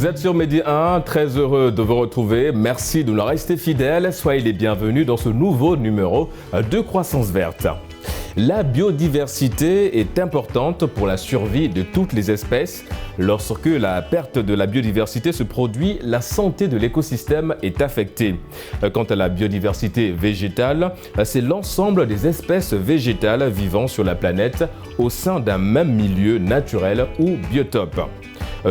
Vous êtes sur Medi 1, très heureux de vous retrouver. Merci de nous rester fidèles. Soyez les bienvenus dans ce nouveau numéro de Croissance Verte. La biodiversité est importante pour la survie de toutes les espèces. Lorsque la perte de la biodiversité se produit, la santé de l'écosystème est affectée. Quant à la biodiversité végétale, c'est l'ensemble des espèces végétales vivant sur la planète au sein d'un même milieu naturel ou biotope.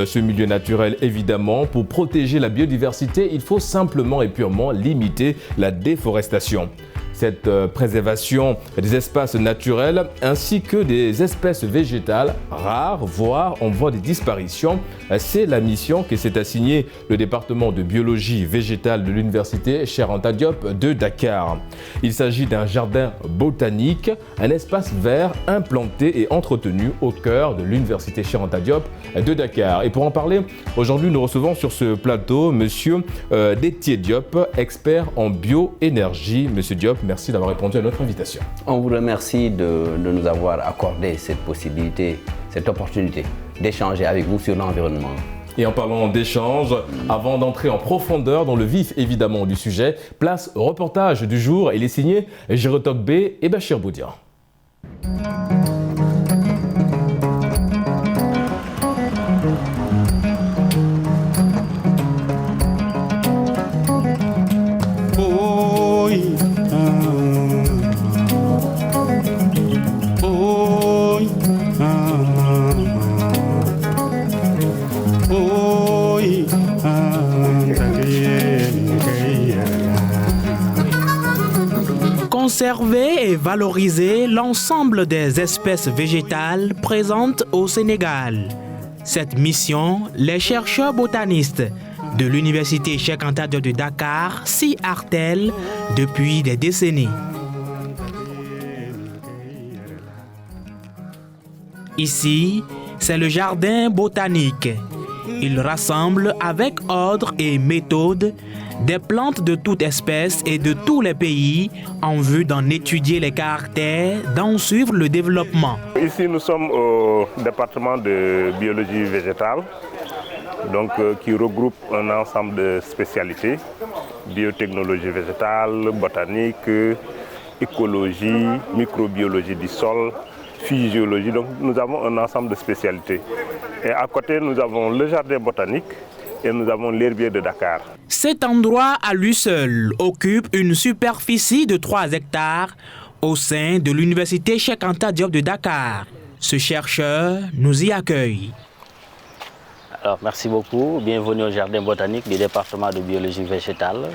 Ce milieu naturel, évidemment, pour protéger la biodiversité, il faut simplement et purement limiter la déforestation. Cette préservation des espaces naturels ainsi que des espèces végétales rares, voire en voie de disparition, c'est la mission que s'est assignée le département de biologie végétale de l'université Cheikh Anta Diop de Dakar. Il s'agit d'un jardin botanique, un espace vert implanté et entretenu au cœur de l'université Cheikh Anta Diop de Dakar. Et pour en parler, aujourd'hui nous recevons sur ce plateau Monsieur Détier Diop, expert en bioénergie. Monsieur Diop, merci d'avoir répondu à notre invitation. On vous remercie de nous avoir accordé cette possibilité, cette opportunité d'échanger avec vous sur l'environnement. Et en parlant d'échange, avant d'entrer en profondeur dans le vif évidemment du sujet, place au reportage du jour. Il est signé Girotok B et Bachir Boudia. Conserver et valoriser l'ensemble des espèces végétales présentes au Sénégal. Cette mission, les chercheurs botanistes de l'université Cheikh Anta Diop de Dakar s'y attellent depuis des décennies. Ici, c'est le jardin botanique. Il rassemble avec ordre et méthode des plantes de toute espèce et de tous les pays en vue d'en étudier les caractères, d'en suivre le développement. Ici, nous sommes au département de biologie végétale, donc, qui regroupe un ensemble de spécialités, biotechnologie végétale, botanique, écologie, microbiologie du sol, physiologie. Donc nous avons un ensemble de spécialités. Et à côté, nous avons le jardin botanique et nous avons l'herbier de Dakar. Cet endroit à lui seul occupe une superficie de 3 hectares au sein de l'université Cheikh Anta Diop de Dakar. Ce chercheur nous y accueille. Alors, merci beaucoup. Bienvenue au jardin botanique du département de biologie végétale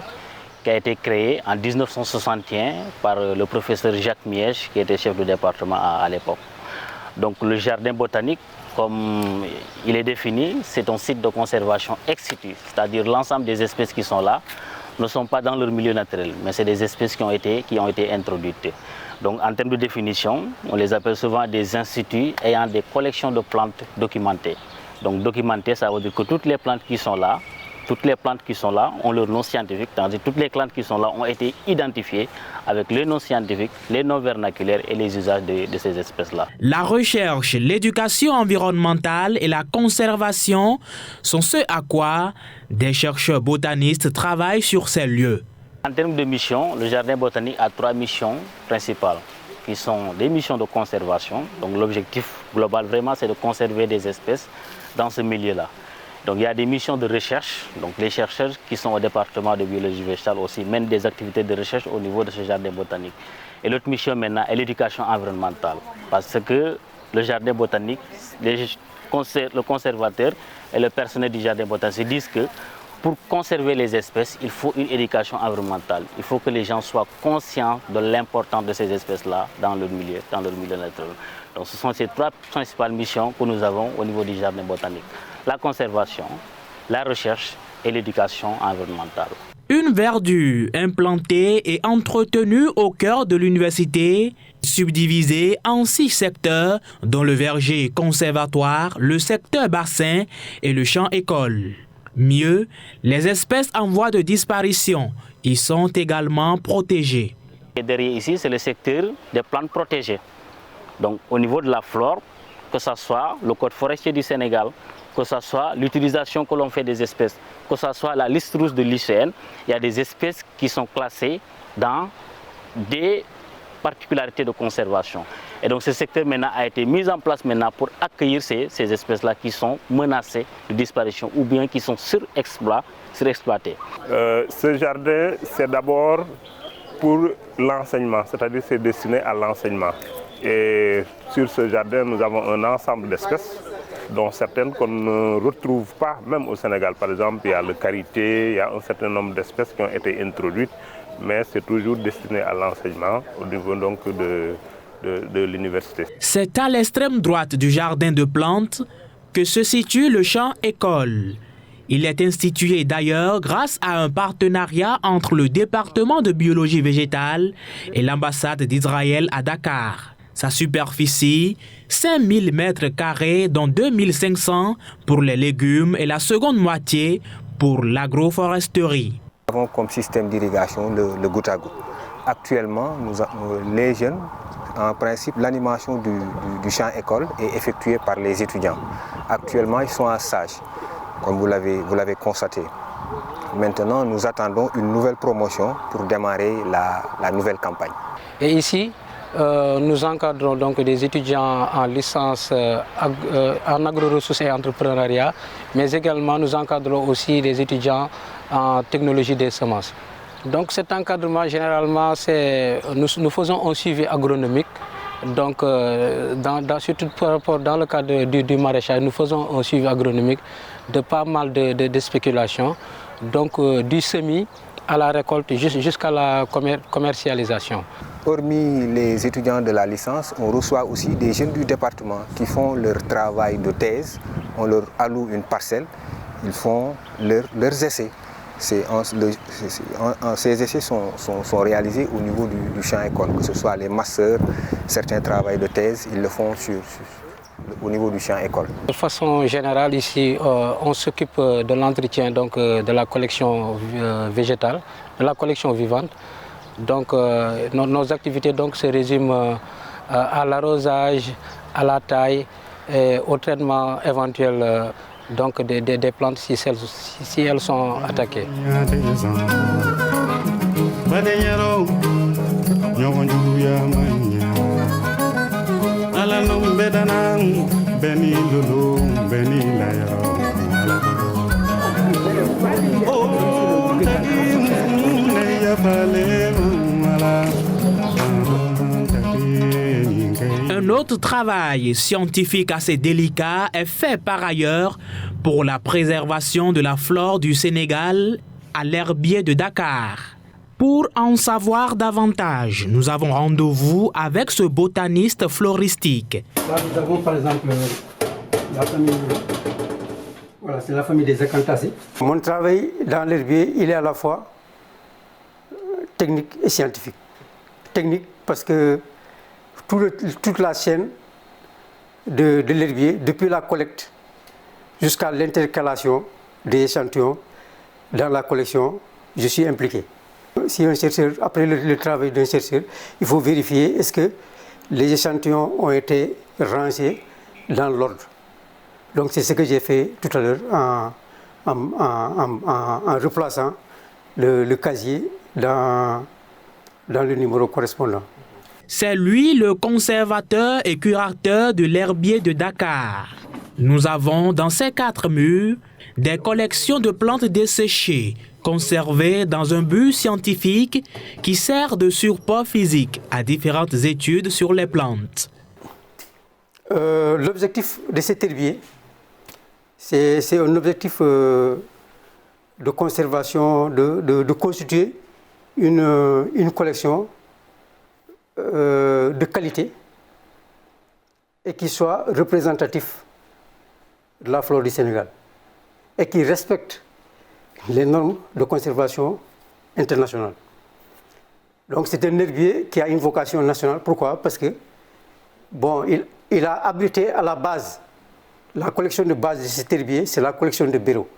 qui a été créé en 1961 par le professeur Jacques Miège qui était chef du département à l'époque. Donc le jardin botanique, comme il est défini, c'est un site de conservation ex situ, c'est-à-dire l'ensemble des espèces qui sont là ne sont pas dans leur milieu naturel, mais c'est des espèces qui ont été introduites. Donc en termes de définition, on les appelle souvent des instituts ayant des collections de plantes documentées. Donc documentées, ça veut dire que toutes les plantes qui sont là ont leur nom scientifique, tandis que toutes les plantes qui sont là ont été identifiées avec les noms scientifiques, les noms vernaculaires et les usages de ces espèces-là. La recherche, l'éducation environnementale et la conservation sont ce à quoi des chercheurs botanistes travaillent sur ces lieux. En termes de mission, le jardin botanique a 3 missions principales, qui sont des missions de conservation. Donc l'objectif global vraiment c'est de conserver des espèces dans ce milieu-là. Donc il y a des missions de recherche, donc les chercheurs qui sont au département de biologie végétale aussi mènent des activités de recherche au niveau de ce jardin botanique. Et l'autre mission maintenant est l'éducation environnementale, parce que le jardin botanique, le conservateur et le personnel du jardin botanique se disent que pour conserver les espèces, il faut une éducation environnementale. Il faut que les gens soient conscients de l'importance de ces espèces-là dans leur milieu naturel. Donc ce sont ces 3 principales missions que nous avons au niveau du jardin botanique. La conservation, la recherche et l'éducation environnementale. Une verdure implantée et entretenue au cœur de l'université, subdivisée en 6 secteurs, dont le verger conservatoire, le secteur bassin et le champ école. Mieux, les espèces en voie de disparition y sont également protégées. Et derrière ici, c'est le secteur des plantes protégées. Donc au niveau de la flore, que ce soit le code forestier du Sénégal que ce soit l'utilisation que l'on fait des espèces, que ce soit la liste rouge de l'ICN, il y a des espèces qui sont classées dans des particularités de conservation. Et donc ce secteur maintenant a été mis en place maintenant pour accueillir ces espèces-là qui sont menacées de disparition ou bien qui sont surexploitées. Ce jardin, c'est d'abord pour l'enseignement, c'est-à-dire c'est destiné à l'enseignement. Et sur ce jardin, nous avons un ensemble d'espèces, dont certaines qu'on ne retrouve pas même au Sénégal. Par exemple, il y a le karité, il y a un certain nombre d'espèces qui ont été introduites, mais c'est toujours destiné à l'enseignement au niveau donc de l'université. C'est à l'extrême droite du jardin de plantes que se situe le champ école. Il est institué d'ailleurs grâce à un partenariat entre le département de biologie végétale et l'ambassade d'Israël à Dakar. Sa superficie, 5000 m², dont 2500 pour les légumes et la seconde moitié pour l'agroforesterie. Nous avons comme système d'irrigation le goutte à goutte. Actuellement, les jeunes, en principe, l'animation du champ école est effectuée par les étudiants. Actuellement, ils sont en stage, comme vous l'avez constaté. Maintenant, nous attendons une nouvelle promotion pour démarrer la nouvelle campagne. Et ici, nous encadrons donc des étudiants en licence en agro-ressources et entrepreneuriat, mais également nous encadrons aussi des étudiants en technologie des semences. Donc cet encadrement, généralement, nous faisons un suivi agronomique. Donc, surtout par rapport dans le cadre du maraîchage, nous faisons un suivi agronomique de pas mal de spéculations, donc du semis à la récolte jusqu'à la commercialisation. Hormis les étudiants de la licence, on reçoit aussi des jeunes du département qui font leur travail de thèse. On leur alloue une parcelle, ils font leurs essais. Ces essais sont réalisés au niveau du champ école, que ce soit les masters, certains travaux de thèse, ils le font au niveau du champ école. De façon générale, ici, on s'occupe de l'entretien de la collection végétale, de la collection vivante. Donc, nos activités se résument à l'arrosage, à la taille et au traitement éventuel des plantes si elles sont attaquées. Un autre travail scientifique assez délicat est fait par ailleurs pour la préservation de la flore du Sénégal à l'herbier de Dakar. Pour en savoir davantage, nous avons rendez-vous avec ce botaniste floristique. Là, nous avons par exemple la famille, voilà, c'est la famille des acanthaceae. Mon travail dans l'herbier, il est à la fois technique et scientifique. Technique parce que toute la chaîne de l'herbier, depuis la collecte jusqu'à l'intercalation des échantillons dans la collection, je suis impliqué. Si un chercheur, après le travail d'un chercheur, il faut vérifier est-ce que les échantillons ont été rangés dans l'ordre. Donc c'est ce que j'ai fait tout à l'heure en replaçant le casier dans le numéro correspondant. C'est lui le conservateur et curateur de l'herbier de Dakar. Nous avons dans ces 4 murs des collections de plantes desséchées, conservées dans un but scientifique qui sert de support physique à différentes études sur les plantes. L'objectif de cet herbier, c'est un objectif de conservation, de constituer une collection de qualité et qui soit représentatif de la flore du Sénégal et qui respecte les normes de conservation internationales. Donc c'est un herbier qui a une vocation nationale. Pourquoi? Parce que il a abrité à la base, la collection de base de cet herbier, c'est la collection de Béraud.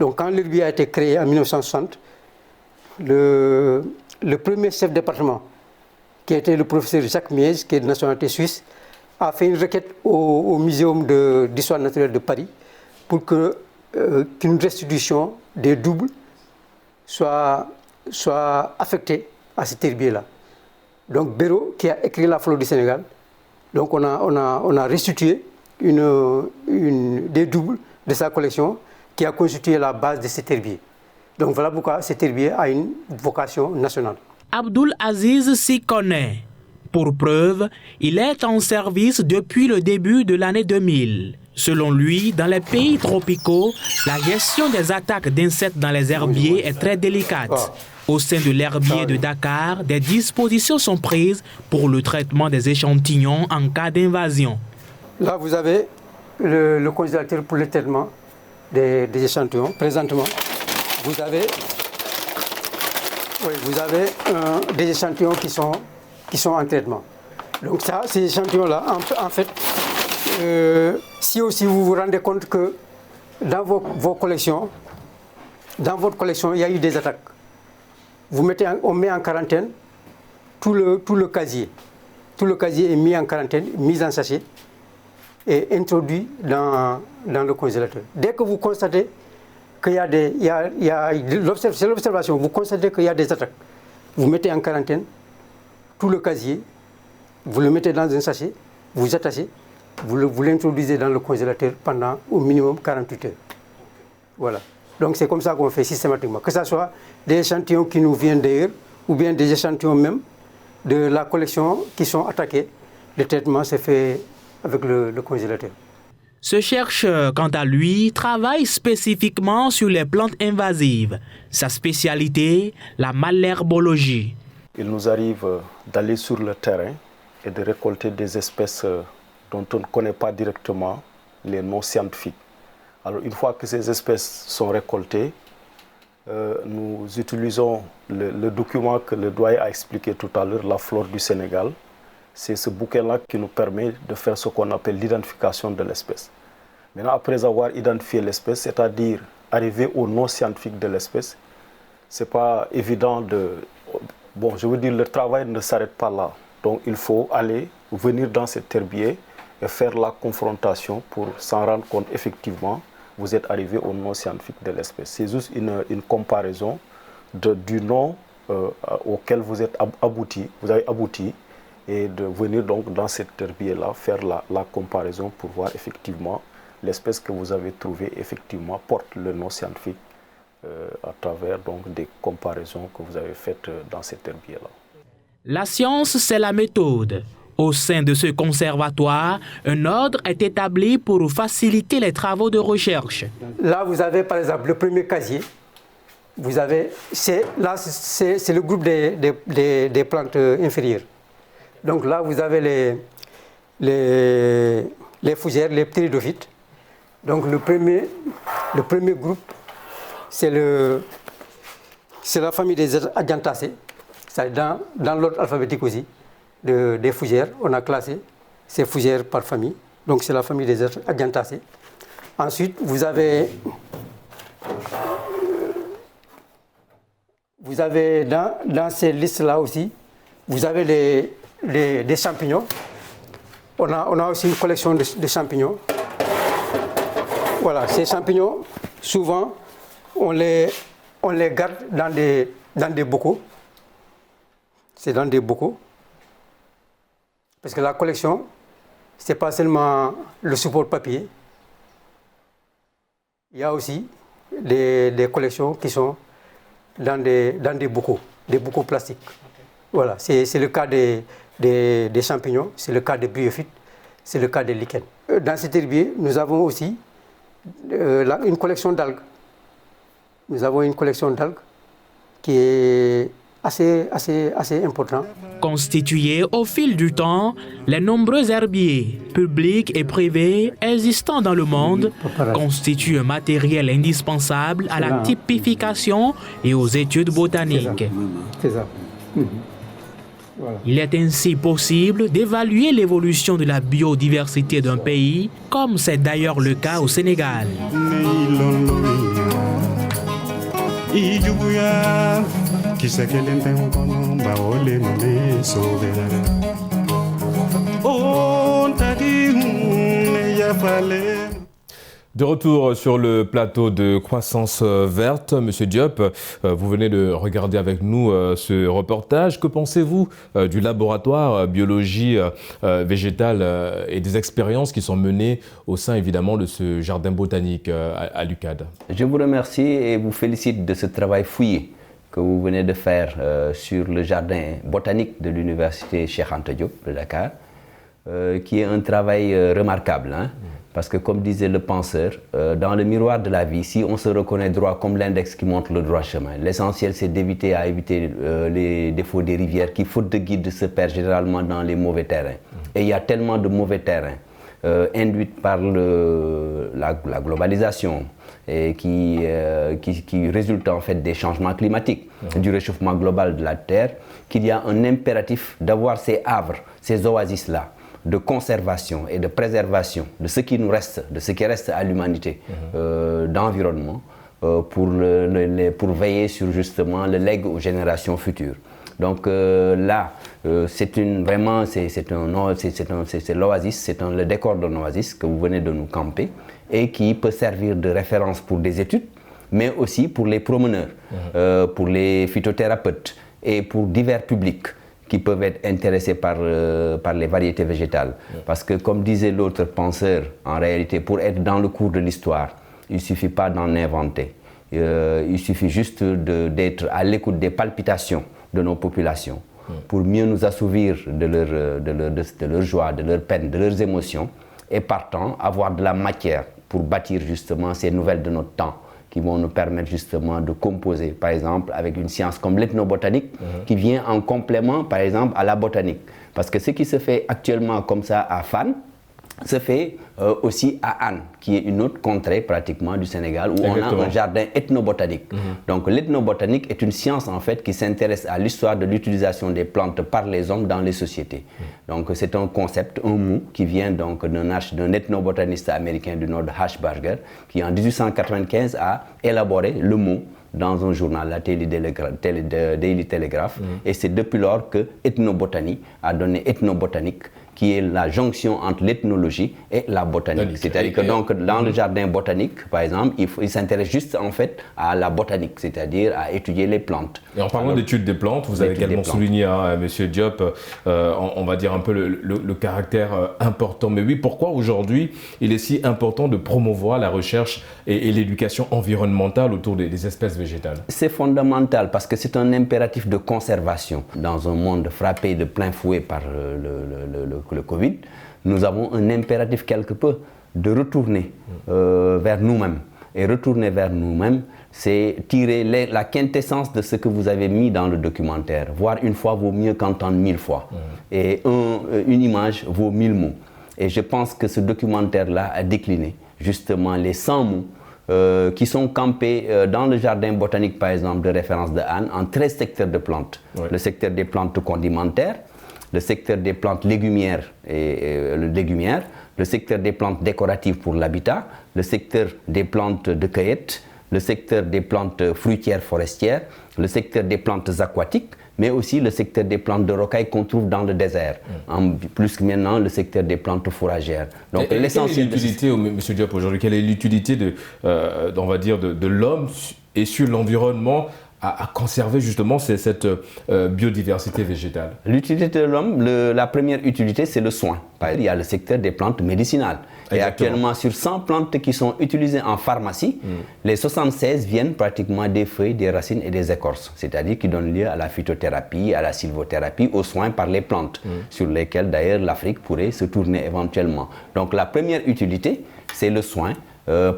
Donc quand l'herbier a été créé en 1960, le premier chef de département, qui était le professeur Jacques Miez, qui est de nationalité suisse, a fait une requête au Muséum d'histoire naturelle de Paris pour qu'une restitution des doubles soit affectée à cet herbier-là. Donc Béraud, qui a écrit La flore du Sénégal, donc on a restitué des doubles de sa collection qui a constitué la base de cet herbier. Donc voilà pourquoi cet herbier a une vocation nationale. Abdoul Aziz s'y connaît. Pour preuve, il est en service depuis le début de l'année 2000. Selon lui, dans les pays tropicaux, la gestion des attaques d'insectes dans les herbiers est très délicate. Au sein de l'herbier de Dakar, des dispositions sont prises pour le traitement des échantillons en cas d'invasion. Là, vous avez le congélateur pour le traitement des échantillons. Présentement, vous avez des échantillons qui sont en traitement. Donc ça, ces échantillons-là, en fait, si aussi vous vous rendez compte que dans vos collections, dans votre collection, il y a eu des attaques, on met en quarantaine tout le casier. Tout le casier est mis en quarantaine, mis en sachet et introduit dans le congélateur. Dès que vous constatez qu'il y a c'est l'observation, vous constatez qu'il y a des attaques, vous mettez en quarantaine tout le casier, vous le mettez dans un sachet, vous attachez, vous l'introduisez dans le congélateur pendant au minimum 48 heures. Voilà. Donc c'est comme ça qu'on fait systématiquement. Que ce soit des échantillons qui nous viennent d'ailleurs, ou bien des échantillons même de la collection qui sont attaqués, le traitement se fait avec le congélateur. Ce chercheur, quant à lui, travaille spécifiquement sur les plantes invasives. Sa spécialité, la malherbologie. Il nous arrive d'aller sur le terrain et de récolter des espèces dont on ne connaît pas directement les noms scientifiques. Alors une fois que ces espèces sont récoltées, nous utilisons le document que le doyen a expliqué tout à l'heure, La flore du Sénégal. C'est ce bouquin-là qui nous permet de faire ce qu'on appelle l'identification de l'espèce. Maintenant, après avoir identifié l'espèce, c'est-à-dire arriver au nom scientifique de l'espèce, ce n'est pas évident de... Bon, je veux dire, le travail ne s'arrête pas là. Donc il faut venir dans cet herbier et faire la confrontation pour s'en rendre compte effectivement, vous êtes arrivé au nom scientifique de l'espèce. C'est juste une comparaison du nom auquel vous avez abouti, et de venir donc dans cet herbier-là faire la comparaison pour voir effectivement l'espèce que vous avez trouvée effectivement porte le nom scientifique à travers donc des comparaisons que vous avez faites dans cet herbier-là. La science, c'est la méthode. Au sein de ce conservatoire, un ordre est établi pour faciliter les travaux de recherche. Là, vous avez par exemple le premier casier. C'est le groupe des plantes inférieures. Donc là, vous avez les fougères, les ptéridophytes. Donc le premier groupe, c'est la famille des Adiantacées. C'est dans l'ordre alphabétique aussi des fougères. On a classé ces fougères par famille. Donc c'est la famille des Adiantacées. Ensuite, vous avez dans ces listes-là aussi, vous avez des champignons. On a aussi une collection de champignons. Voilà, ces champignons, souvent, on les garde dans des bocaux. C'est dans des bocaux. Parce que la collection, ce n'est pas seulement le support papier. Il y a aussi des collections qui sont dans des bocaux plastiques. Voilà, c'est le cas des champignons, c'est le cas des bryophytes, c'est le cas des lichens. Dans cet herbier, nous avons aussi une collection d'algues. Nous avons une collection d'algues qui est assez importante. Constitués au fil du temps, les nombreux herbiers, publics et privés, existants dans le monde, constituent un matériel indispensable à la typification et aux études botaniques. C'est ça. Voilà. Il est ainsi possible d'évaluer l'évolution de la biodiversité d'un pays, comme c'est d'ailleurs le cas au Sénégal. De retour sur le plateau de Croissance Verte, Monsieur Diop, vous venez de regarder avec nous ce reportage. Que pensez-vous du laboratoire biologie végétale et des expériences qui sont menées au sein évidemment de ce jardin botanique à l'UCAD? Je vous remercie et vous félicite de ce travail fouillé que vous venez de faire sur le jardin botanique de l'université Cheikh Anta Diop de Dakar, qui est un travail remarquable, hein? Parce que comme disait le penseur, dans le miroir de la vie, si on se reconnaît droit comme l'index qui montre le droit chemin, l'essentiel c'est d'éviter les défauts des rivières qui, faute de guide, se perdent généralement dans les mauvais terrains. Et il y a tellement de mauvais terrains induits par la globalisation et qui résultent en fait des changements climatiques, du réchauffement global de la Terre, qu'il y a un impératif d'avoir ces havres, ces oasis-là, de conservation et de préservation de ce qui nous reste, de ce qui reste à l'humanité, d'environnement, pour veiller sur justement le legs aux générations futures. Donc là, c'est l'oasis, c'est le décor d'un oasis que vous venez de nous camper et qui peut servir de référence pour des études, mais aussi pour les promeneurs, pour les phytothérapeutes et pour divers publics qui peuvent être intéressés par les variétés végétales. Parce que comme disait l'autre penseur, en réalité, pour être dans le cours de l'histoire, il ne suffit pas d'en inventer. Il suffit juste d'être à l'écoute des palpitations de nos populations pour mieux nous assouvir de leur joie, de leur peine, de leurs émotions, et partant avoir de la matière pour bâtir justement ces nouvelles de notre temps, qui vont nous permettre justement de composer, par exemple, avec une science comme l'ethnobotanique, qui vient en complément, par exemple, à la botanique. Parce que ce qui se fait actuellement comme ça à Fann, se fait aussi à Hann, qui est une autre contrée pratiquement du Sénégal, où on a un jardin ethnobotanique. Donc l'ethnobotanique est une science en fait qui s'intéresse à l'histoire de l'utilisation des plantes par les hommes dans les sociétés. Donc c'est un concept, un mot, qui vient donc d'un ethnobotaniste américain du nom de Hashbarger, qui en 1895 a élaboré le mot dans un journal, la Daily Telegraph, et c'est depuis lors que ethnobotanie a donné ethnobotanique, qui est la jonction entre l'ethnologie et la botanique. C'est-à-dire que donc, dans le jardin botanique, par exemple, il s'intéresse juste en fait à la botanique, c'est-à-dire à étudier les plantes. Et en parlant d'études des plantes, vous avez également souligné, hein, Monsieur Diop, on va dire un peu le caractère important. Mais oui, pourquoi aujourd'hui il est si important de promouvoir la recherche et l'éducation environnementale autour des espèces végétales? C'est fondamental parce que c'est un impératif de conservation. Dans un monde frappé de plein fouet par le Covid, nous avons un impératif quelque peu de retourner vers nous-mêmes. Et retourner vers nous-mêmes, c'est tirer la quintessence de ce que vous avez mis dans le documentaire. Voir une fois vaut mieux qu'entendre 1000 fois. Et une image vaut 1000 mots. Et je pense que ce documentaire-là a décliné justement les 100 mots qui sont campés dans le jardin botanique, par exemple, de référence de Hann, en 13 secteurs de plantes. Le secteur des plantes condimentaires, le secteur des plantes légumières le secteur des plantes décoratives pour l'habitat, le secteur des plantes de cueillette, le secteur des plantes fruitières forestières, le secteur des plantes aquatiques, mais aussi le secteur des plantes de rocaille qu'on trouve dans le désert. En plus que maintenant, le secteur des plantes fourragères. Donc l'essentiel. Quelle est l'utilité, M. Diop, aujourd'hui, quelle est l'utilité on va dire, de l'homme et sur l'environnement à conserver justement cette biodiversité végétale? L'utilité de l'homme, la première utilité, c'est le soin. Il y a le secteur des plantes médicinales. Et actuellement, sur 100 plantes qui sont utilisées en pharmacie, les 76 viennent pratiquement des feuilles, des racines et des écorces. C'est-à-dire qui donnent lieu à la phytothérapie, à la sylvothérapie, aux soins par les plantes, sur lesquels d'ailleurs l'Afrique pourrait se tourner éventuellement. Donc la première utilité, c'est le soin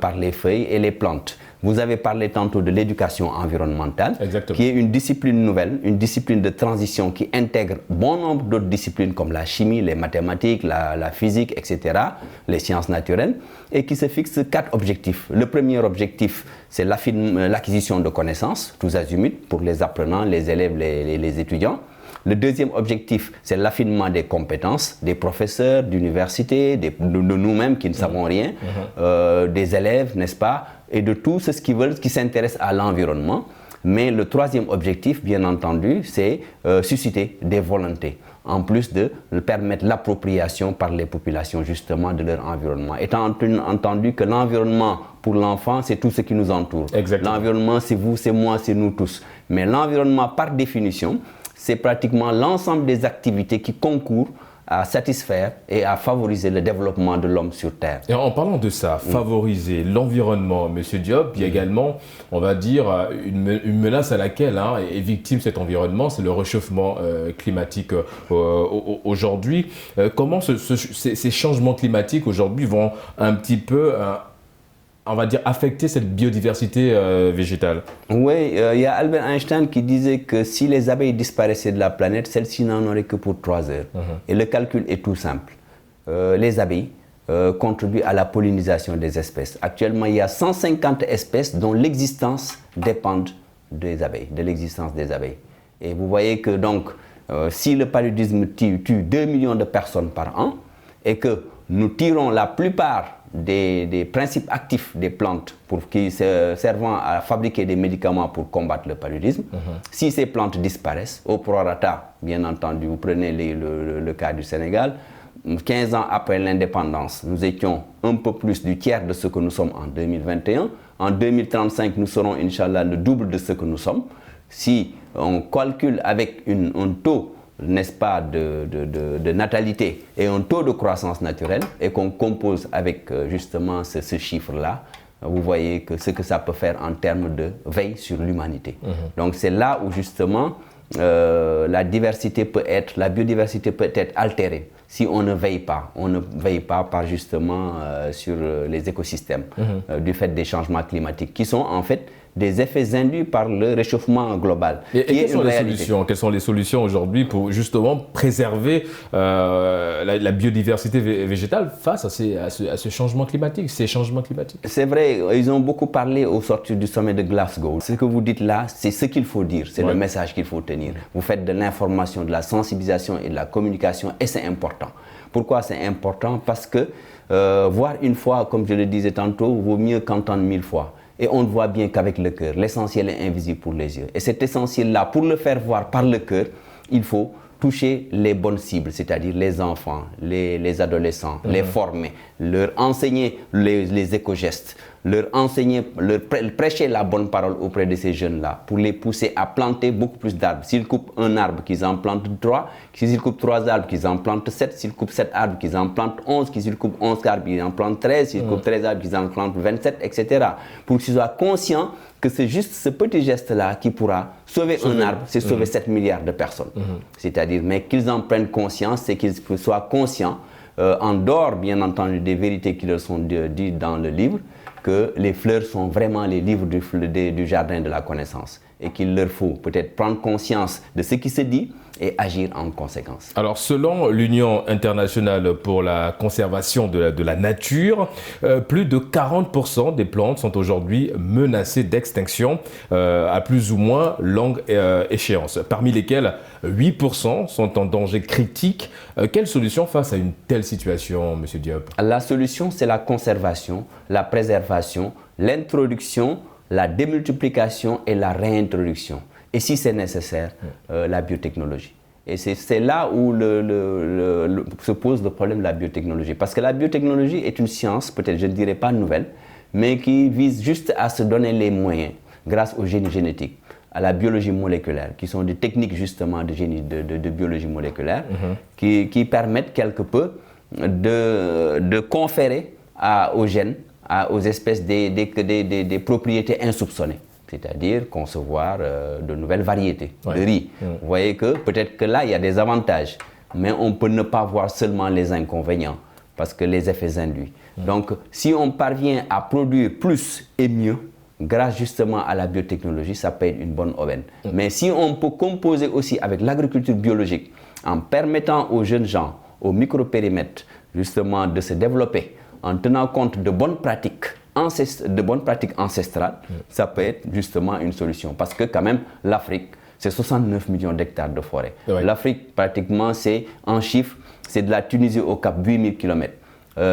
par les feuilles et les plantes. Vous avez parlé tantôt de l'éducation environnementale, qui est une discipline nouvelle, une discipline de transition qui intègre bon nombre d'autres disciplines comme la chimie, les mathématiques, la physique, etc., les sciences naturelles, et qui se fixe 4 objectifs. Le premier objectif, c'est l'acquisition de connaissances, tous azimuts, pour les apprenants, les élèves, les étudiants. Le deuxième objectif, c'est l'affinement des compétences des professeurs d'université, de nous-mêmes qui ne savons rien, des élèves, n'est-ce pas, et de tous ceux qui s'intéressent à l'environnement. Mais le troisième objectif, bien entendu, c'est susciter des volontés. en plus de permettre l'appropriation par les populations justement de leur environnement. Étant entendu que l'environnement pour l'enfant, c'est tout ce qui nous entoure. L'environnement, c'est vous, c'est moi, c'est nous tous. Mais l'environnement, par définition, c'est pratiquement l'ensemble des activités qui concourent à satisfaire et à favoriser le développement de l'homme sur Terre. Et en parlant de ça, favoriser l'environnement, M. Diop, il y a également, on va dire, une menace à laquelle est victime cet environnement, c'est le réchauffement climatique aujourd'hui. Comment ces changements climatiques aujourd'hui vont un petit peu, on va dire, affecter cette biodiversité végétale? Oui, il y a Albert Einstein qui disait que si les abeilles disparaissaient de la planète, celles-ci n'en auraient que pour 3 heures. Et le calcul est tout simple. Les abeilles contribuent à la pollinisation des espèces. Actuellement, il y a 150 espèces dont l'existence dépend des abeilles, de l'existence des abeilles. Et vous voyez que donc, si le paludisme tue 2 millions de personnes par an, et que nous tirons la plupart des principes actifs des plantes qui servant à fabriquer des médicaments pour combattre le paludisme. Si ces plantes disparaissent, au prorata, bien entendu, vous prenez le cas du Sénégal, 15 ans après l'indépendance, nous étions un peu plus du tiers de ce que nous sommes en 2021. En 2035, nous serons, Inch'Allah, le double de ce que nous sommes. Si on calcule avec un taux, n'est-ce pas, de natalité et un taux de croissance naturelle et qu'on compose avec justement ce chiffre-là, vous voyez ce que ça peut faire en termes de veille sur l'humanité. Donc c'est là où justement la biodiversité peut être altérée si on ne veille pas. On ne veille pas par justement sur les écosystèmes du fait des changements climatiques qui sont en fait des effets induits par le réchauffement global. Et quelles sont les solutions aujourd'hui pour justement préserver la biodiversité végétale face à ces changements climatiques, C'est vrai, ils ont beaucoup parlé au sortir du sommet de Glasgow. Ce que vous dites là, c'est ce qu'il faut dire, c'est le message qu'il faut tenir. Vous faites de l'information, de la sensibilisation et de la communication et c'est important. Pourquoi c'est important? Parce que voir une fois, comme je le disais tantôt, vaut mieux qu'entendre 1000 fois. Et on ne voit bien qu'avec le cœur. L'essentiel est invisible pour les yeux. Et cet essentiel-là, pour le faire voir par le cœur, il faut toucher les bonnes cibles, c'est-à-dire les enfants, les adolescents, les former, leur enseigner les éco-gestes, leur prêcher la bonne parole auprès de ces jeunes-là pour les pousser à planter beaucoup plus d'arbres. S'ils coupent un arbre, qu'ils en plantent 3. S'ils coupent 3 arbres, qu'ils en plantent 7. S'ils coupent 7 arbres, qu'ils en plantent 11. S'ils coupent 11 arbres, qu'ils en plantent 13. S'ils coupent 13 arbres, qu'ils en plantent 27, etc. Pour qu'ils soient conscients que c'est juste ce petit geste-là qui pourra sauver un arbre, c'est sauver 7 milliards de personnes. C'est-à-dire, mais qu'ils en prennent conscience et qu'ils soient conscients, en dehors, bien entendu, des vérités qui leur sont dites dans le livre, que les fleurs sont vraiment les livres du jardin de la connaissance et qu'il leur faut peut-être prendre conscience de ce qui se dit et agir en conséquence. Alors, selon l'Union internationale pour la conservation de la nature, plus de 40% des plantes sont aujourd'hui menacées d'extinction à plus ou moins longue échéance, parmi lesquelles 8% sont en danger critique. Quelle solution face à une telle situation, M. Diop? La solution, c'est la conservation, la préservation, l'introduction, la démultiplication et la réintroduction. Et si c'est nécessaire, la biotechnologie. Et c'est là où se pose le problème de la biotechnologie. Parce que la biotechnologie est une science, peut-être je ne dirais pas nouvelle, mais qui vise juste à se donner les moyens, grâce au génie génétique, à la biologie moléculaire, qui sont des techniques justement de biologie moléculaire, qui permettent quelque peu de conférer aux gènes, aux espèces des propriétés insoupçonnées. C'est-à-dire concevoir de nouvelles variétés de riz. Vous voyez que peut-être que là, il y a des avantages, mais on peut ne pas voir seulement les inconvénients, parce que les effets induits. Donc, si on parvient à produire plus et mieux, grâce justement à la biotechnologie, ça peut être une bonne aubaine. Mais si on peut composer aussi avec l'agriculture biologique, en permettant aux jeunes gens, au micro-périmètre, justement de se développer, en tenant compte de bonnes pratiques, ancestrales, ça peut être justement une solution. Parce que quand même, l'Afrique, c'est 69 millions d'hectares de forêt. L'Afrique, pratiquement, c'est en chiffres, c'est de la Tunisie au Cap 8000 km.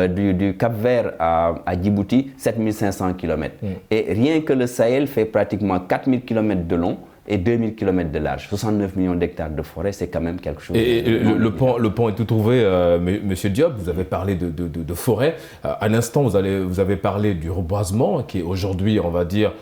Du Cap Vert à Djibouti, 7500 km. Et rien que le Sahel fait pratiquement 4000 km de long et 2000 km de large. 69 millions d'hectares de forêt, c'est quand même quelque chose. Et le pont est tout trouvé, Monsieur Diop, vous avez parlé de forêt. À l'instant, vous avez parlé du reboisement, qui est aujourd'hui, on va dire,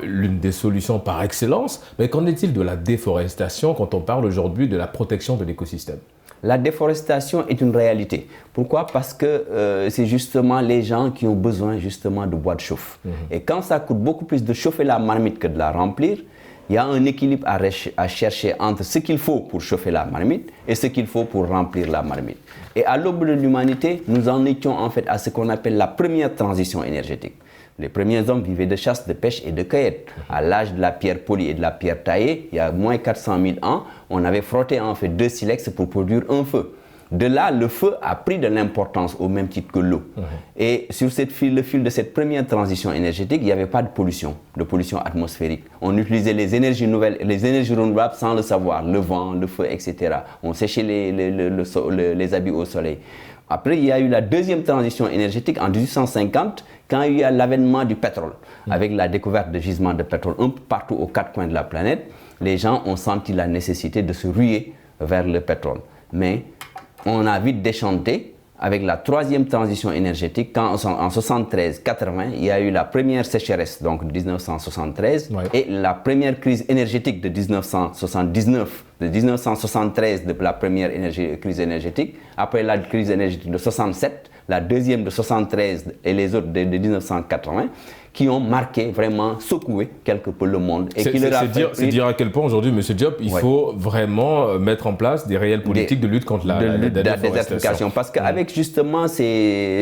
l'une des solutions par excellence. Mais qu'en est-il de la déforestation quand on parle aujourd'hui de la protection de l'écosystème? La déforestation est une réalité. Pourquoi? Parce que c'est justement les gens qui ont besoin justement de bois de chauffe. Et quand ça coûte beaucoup plus de chauffer la marmite que de la remplir, il y a un équilibre à chercher entre ce qu'il faut pour chauffer la marmite et ce qu'il faut pour remplir la marmite. Et à l'aube de l'humanité, nous en étions en fait à ce qu'on appelle la première transition énergétique. Les premiers hommes vivaient de chasse, de pêche et de cueillette. À l'âge de la pierre polie et de la pierre taillée, il y a moins 400 000 ans, on avait frotté en fait 2 silex pour produire un feu. De là, le feu a pris de l'importance au même titre que l'eau. Et sur le fil de cette première transition énergétique, il n'y avait pas de pollution atmosphérique. On utilisait les énergies nouvelles, les énergies renouvelables sans le savoir, le vent, le feu, etc. On séchait les habits au soleil. Après, il y a eu la deuxième transition énergétique en 1850, quand il y a l'avènement du pétrole. Avec la découverte de gisements de pétrole un peu partout aux 4 coins de la planète, les gens ont senti la nécessité de se ruer vers le pétrole. Mais on a vite déchanté avec la troisième transition énergétique, quand en 73-80, il y a eu la première sécheresse, donc 1973, et la première crise énergétique de 1979, de 1973, de la première crise énergétique, après la crise énergétique de 67, la deuxième de 73 et les autres de 1980, qui ont marqué, vraiment secoué quelque peu le monde. C'est dire à quel point aujourd'hui, M. Diop, il faut vraiment mettre en place des réelles politiques de lutte contre la déforestation. Parce qu'avec justement ce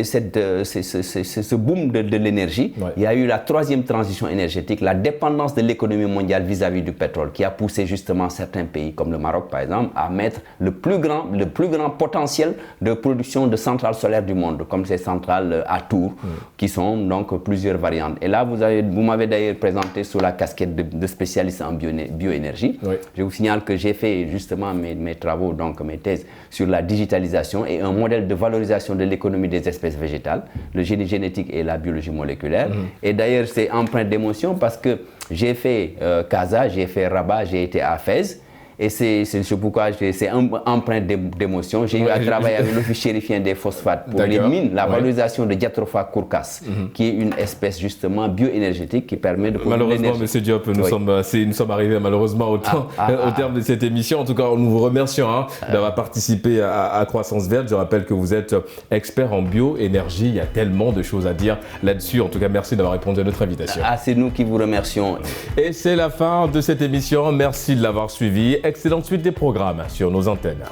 boom de l'énergie, il y a eu la troisième transition énergétique, la dépendance de l'économie mondiale vis-à-vis du pétrole, qui a poussé justement certains pays, comme le Maroc par exemple, à mettre le plus grand potentiel de production de centrales solaires du monde, comme ces centrales à Tours, qui sont donc plusieurs variantes. Et là, vous m'avez d'ailleurs présenté sous la casquette de spécialiste en bioénergie. Je vous signale que j'ai fait justement mes travaux, donc mes thèses sur la digitalisation et un modèle de valorisation de l'économie des espèces végétales, le génie génétique et la biologie moléculaire. Et d'ailleurs, c'est empreint d'émotion parce que j'ai fait Casa, j'ai fait Rabat, j'ai été à Fès. Et c'est pourquoi c'est empreint d'émotion. J'ai eu à travailler avec l'Office chérifien des phosphates pour les mines, la valorisation de Diatropha curcas, qui est une espèce justement bioénergétique qui permet de produire l'énergie. Malheureusement, M. Diop, nous sommes arrivés malheureusement au terme de cette émission. En tout cas, nous vous remercions d'avoir participé à Croissance Verte. Je rappelle que vous êtes expert en bioénergie. Il y a tellement de choses à dire là-dessus. En tout cas, merci d'avoir répondu à notre invitation. C'est nous qui vous remercions. Et c'est la fin de cette émission. Merci de l'avoir suivi. Excellente suite des programmes sur nos antennes.